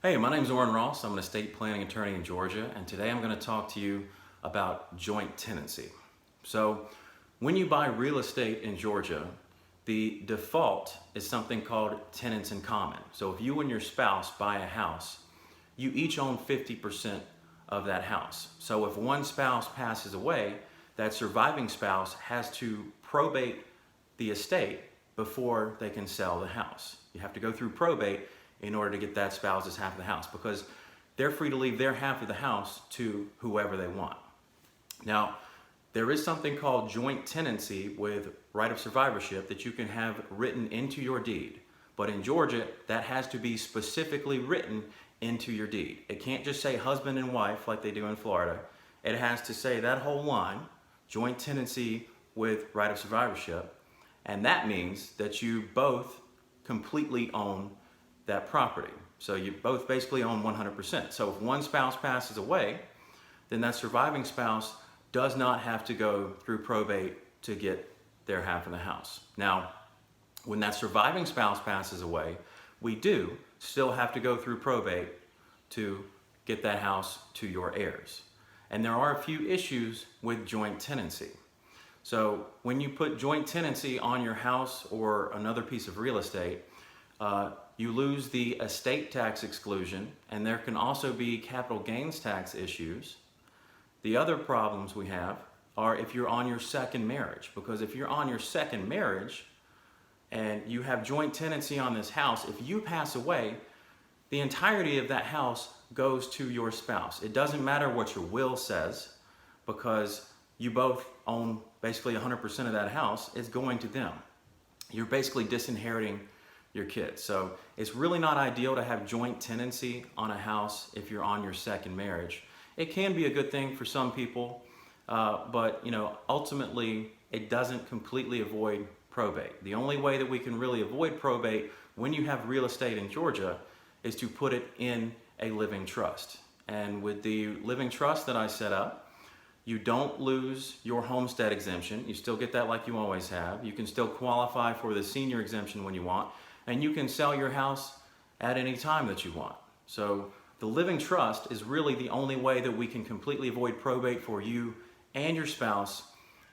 Hey, my name is Orrin Ross. I'm an estate planning attorney in Georgia, and today I'm going to talk to you about joint tenancy. So, when you buy real estate in Georgia, the default is something called tenants in common. So, if you and your spouse buy a house, you each own 50% of that house. So, if one spouse passes away, that surviving spouse has to probate the estate before they can sell the house. You have to go through probate in order to get that spouse's half of the house, because they're free to leave their half of the house to whoever they want. Now, there is something called joint tenancy with right of survivorship that you can have written into your deed. But in Georgia, that has to be specifically written into your deed. It can't just say husband and wife like they do in Florida. It has to say that whole line, joint tenancy with right of survivorship. And that means that you both completely own that property. So you both basically own 100%. So if one spouse passes away, then that surviving spouse does not have to go through probate to get their half of the house. Now, when that surviving spouse passes away, we do still have to go through probate to get that house to your heirs. And there are a few issues with joint tenancy. So when you put joint tenancy on your house or another piece of real estate, you lose the estate tax exclusion, and there can also be capital gains tax issues. The other problems we have are if you're on your second marriage, because if you're on your second marriage and you have joint tenancy on this house, if you pass away, the entirety of that house goes to your spouse. It doesn't matter what your will says, because you both own basically 100% of that house. It's going to them. You're basically disinheriting your kids. So it's really not ideal to have joint tenancy on a house if you're on your second marriage. It can be a good thing for some people, but ultimately it doesn't completely avoid probate. The only way that we can really avoid probate when you have real estate in Georgia is to put it in a living trust. And with the living trust that I set up, you don't lose your homestead exemption. You still get that like you always have. You can still qualify for the senior exemption when you want. And you can sell your house at any time that you want. So the living trust is really the only way that we can completely avoid probate for you and your spouse,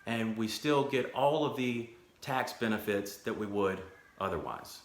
and we still get all of the tax benefits that we would otherwise.